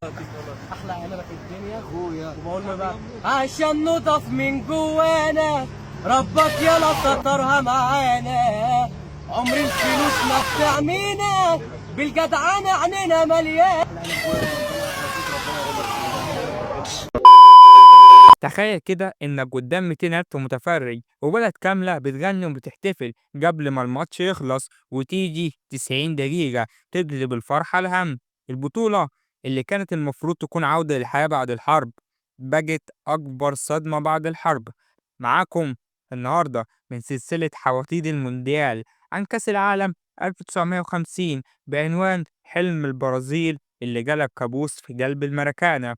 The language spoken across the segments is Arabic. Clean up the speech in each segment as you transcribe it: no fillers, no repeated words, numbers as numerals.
احلى عنبه في الدنيا اخويا. وبقول له بقى عشان نضف من جوانا، ربك يلا سترها معانا، عمر الفلوس ما بتعمينا، بالجدعانه عنينا مليان. تخيل كده إنك قدام 200,000 متفرج وبلد كاملة بتغني وبتحتفل قبل ما الماتش يخلص، وتيجي 90 دقيقة تقلب الفرحة الهم. البطولة اللي كانت المفروض تكون عودة للحياة بعد الحرب بقت أكبر صدمة بعد الحرب. معاكم النهاردة من سلسلة حواديت المونديال عن كأس العالم 1950 بعنوان حلم البرازيل اللي جلب كابوس في قلب المراكانة.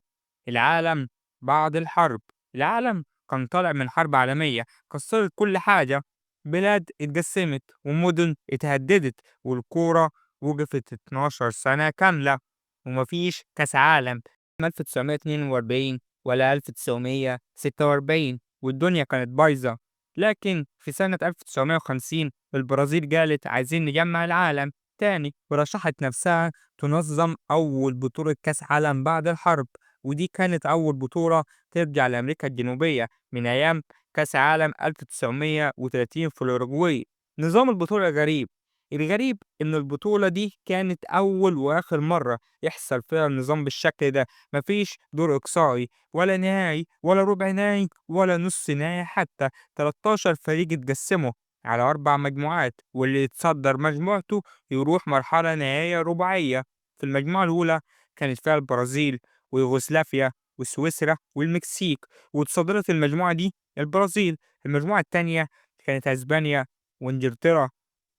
العالم بعد الحرب. العالم كان طالع من حرب عالمية كسرت كل حاجة، بلاد اتقسمت ومدن اتهددت، والكورة وقفت 12 سنة كاملة، ومفيش كأس عالم 1942 ولا 1946، والدنيا كانت بايظة. لكن في سنة 1950 البرازيل قالت عايزين نجمع العالم تاني، ورشحت نفسها تنظم أول بطولة كأس عالم بعد الحرب. ودي كانت أول بطولة ترجع لأمريكا الجنوبية من أيام كأس عالم 1930 في الأوروغواي. نظام البطولة غريب. الغريب إن البطولة دي كانت أول وآخر مرة يحصل فيها النظام بالشكل ده. مفيش دور إقصائي ولا نهائي ولا ربع نهائي ولا نص نهائي حتى. 13 فريق اتقسموا على 4 مجموعات، واللي يتصدر مجموعته يروح مرحلة نهائية رباعية. في المجموعة الأولى كانت فيها البرازيل ويوغوسلافيا وسويسرا والمكسيك، واتصدرت المجموعة دي البرازيل. المجموعة التانية كانت أسبانيا وإنجلترا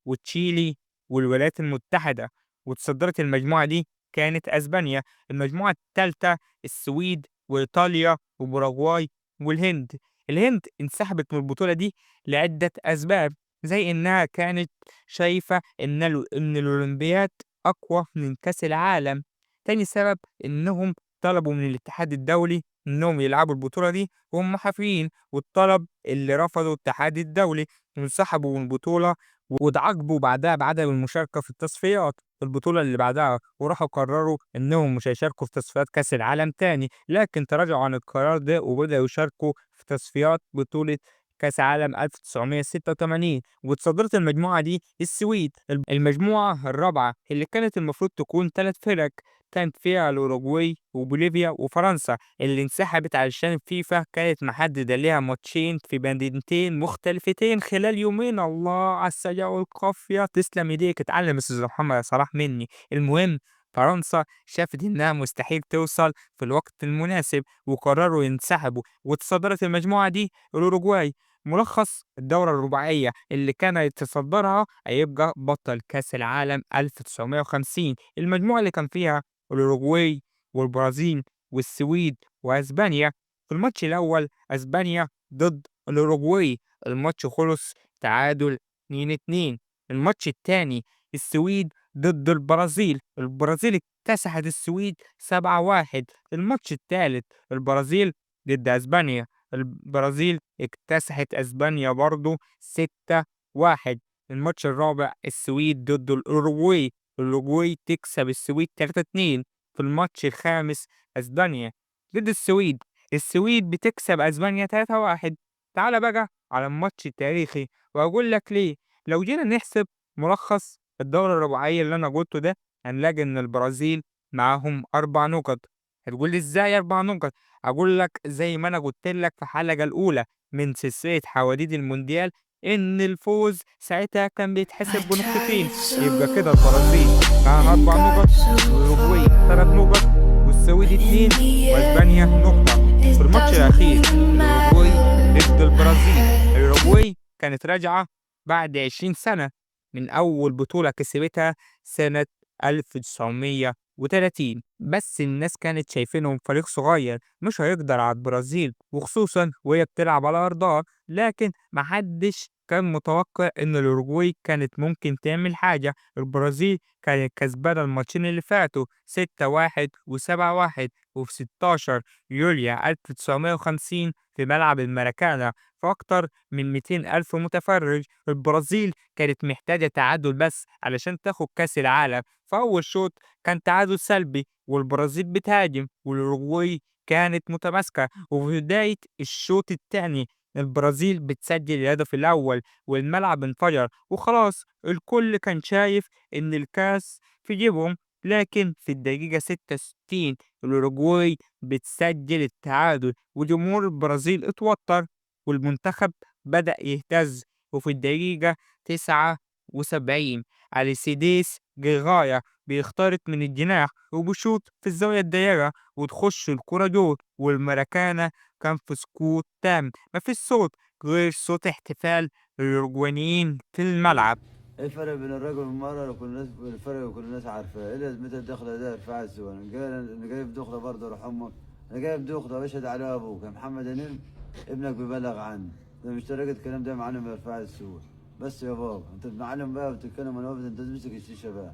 وتشيلي والولايات المتحدة، واتصدرت المجموعة دي كانت أسبانيا. المجموعة التالتة السويد وإيطاليا وباراغواي والهند. الهند انسحبت من البطولة دي لعدة أسباب، زي إنها كانت شايفة إن الأولمبياد أقوى من كأس العالم. تاني سبب إنهم طلبوا من الاتحاد الدولي إنهم يلعبوا البطولة دي وهم حافيين، والطلب اللي رفضه الاتحاد الدولي وانسحبوا من البطولة، واتعاقبوا بعدها بعدم المشاركة في التصفيات في البطولة اللي بعدها، وراحوا قرروا إنهم مش هيشاركوا في تصفيات كأس العالم تاني. لكن تراجعوا عن القرار ده وبدأوا يشاركوا في تصفيات بطولة كأس عالم 1986، واتصدرت المجموعة دي السويد. المجموعة الرابعة اللي كانت المفروض تكون 3 فرق، كانت فيها الأوروغواي وبوليفيا وفرنسا، اللي انسحبت علشان فيفا كانت محددة ليها ماتشين في مدينتين مختلفتين خلال يومين. الله على السجع والقافية، تسلم ايديك، اتعلم استاذ محمد يا صلاح مني. المهم، فرنسا شافت انها مستحيل توصل في الوقت المناسب وقرروا ينسحبوا، وتصدرت المجموعة دي الأوروغواي. ملخص الدورة الرباعية اللي كان يتصدرها هيبقى بطل كأس العالم 1950. المجموعة اللي كان فيها الأوروغواي والبرازيل والسويد وأسبانيا. في الماتش الأول أسبانيا ضد الأوروغواي، الماتش خلص تعادل 2-2. الماتش التاني السويد ضد البرازيل، البرازيل اكتسحت السويد 7-1. الماتش التالت البرازيل ضد أسبانيا، البرازيل اكتسحت أسبانيا برضو 6-1. الماتش الرابع السويد ضد الأوروغواي، الأوروغواي تكسب السويد 3-2. في الماتش الخامس أسبانيا ضد السويد، السويد بتكسب أسبانيا 3-1. تعال بقى على الماتش التاريخي وأقول لك ليه. لو جينا نحسب ملخص الدورة الرباعية اللي أنا قلته ده، هنلاقي إن البرازيل معاهم 4 نقط. هتقول لي إزاي 4 نقط؟ أقول لك زي ما أنا قلت لك في الحلقة الأولى من سلسلة حواديت المونديال، إن الفوز ساعتها كان بيتحسب بنقطتين. يبقى كده البرازيل معاها 4 نقط، والأوروجواي 3 نقط، والسويد 2، وأسبانيا نقطة. في الماتش الأخير الأوروجواي ضد البرازيل، الأوروجواي كانت راجعة بعد 20 سنة من أول بطولة كسبتها سنة 1930، بس الناس كانت شايفينهم فريق صغير مش هيقدر على البرازيل، وخصوصا وهي بتلعب على أرضها. لكن محدش كان متوقع إن الأوروجواي كانت ممكن تعمل حاجة. البرازيل كانت كسبانة الماتشين اللي فاتوا 6-1 و7-1، وفي 16 يوليو 1950 في ملعب الماراكانا في أكتر من 200 ألف متفرج. البرازيل كانت محتاجة تعادل بس علشان تاخد كأس العالم. في أول شوط كان تعادل سلبي والبرازيل بتهاجم والأوروغواي كانت متماسكة، وفي بداية الشوط التاني البرازيل بتسجل الهدف الأول والملعب انفجر وخلاص الكل كان شايف إن الكاس في جيبهم. لكن في الدقيقة 66 الأوروغواي بتسجل التعادل وجمهور البرازيل اتوتر والمنتخب بدأ يهتز. وفي الدقيقة 79 أليسيديس جيغايا بيخترق من الجناح وبيشوط في الزاوية الضيقة وتخش الكرة جول، والمراكانة كان في سكوت تام، مفيش صوت غير صوت احتفال الأوروجوانيين في الملعب. ايه الفرق بين الرجل والمرأة لو كل الناس الفرق وكل الناس عارفاه؟ ايه لازمتها الدخلة ده ارفع السوى؟ انا جايب دخلة برضه روح امك. انا جايب دخلة بشهد على ابوك يا محمد هنيم، ابنك بيبلغ عني. ده مش طريقة الكلام ده يا معلم ارفع السوى. بس يا بابا انت معلم بقى بتتكلم عن وقت، انت تمسك الشيشة بقى.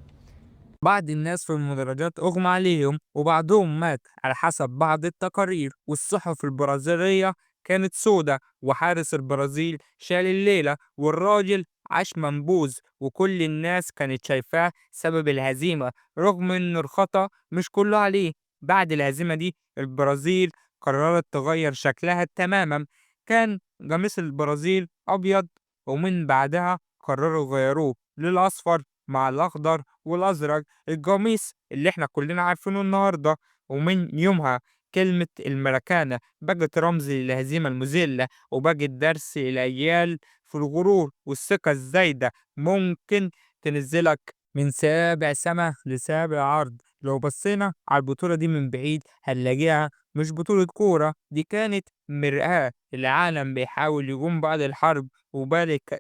بعض الناس في المدرجات أغمى عليهم وبعضهم مات على حسب بعض التقارير، والصحف البرازيلية كانت سودة، وحارس البرازيل شال الليلة والراجل عاش منبوذ، وكل الناس كانت شايفاه سبب الهزيمة رغم إن الخطأ مش كله عليه. بعد الهزيمة دي البرازيل قررت تغير شكلها تماما. كان قميص البرازيل أبيض ومن بعدها قرروا يغيروه للأصفر مع الأخضر والأزرق، القميص اللي احنا كلنا عارفينه النهارده. ومن يومها كلمة المراكانة بقت رمز للهزيمة المذلة، وبقت درس للأجيال في الغرور والثقة الزايدة ممكن تنزلك من سابع سما لسابع أرض. لو بصينا على البطولة دي من بعيد هنلاقيها مش بطولة كورة، دي كانت مرآة العالم بيحاول يقوم بعد الحرب،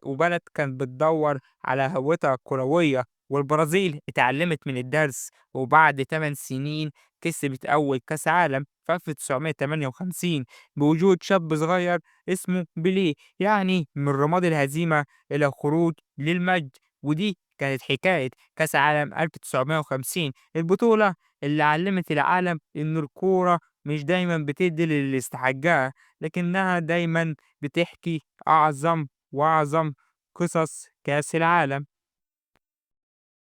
وبلد كانت بتدور على هويتها الكروية. والبرازيل اتعلمت من الدرس، وبعد 8 سنين كسبت أول كأس عالم في 1958 بوجود شاب صغير اسمه بيليه، يعني من رماد الهزيمة إلى الخروج للمجد. ودي كانت حكاية كأس عالم 1950، البطولة اللي علمت العالم إن الكورة مش دايما بتدي للي يستحقها، لكنها دايما بتحكي أعظم وأعظم قصص كأس العالم.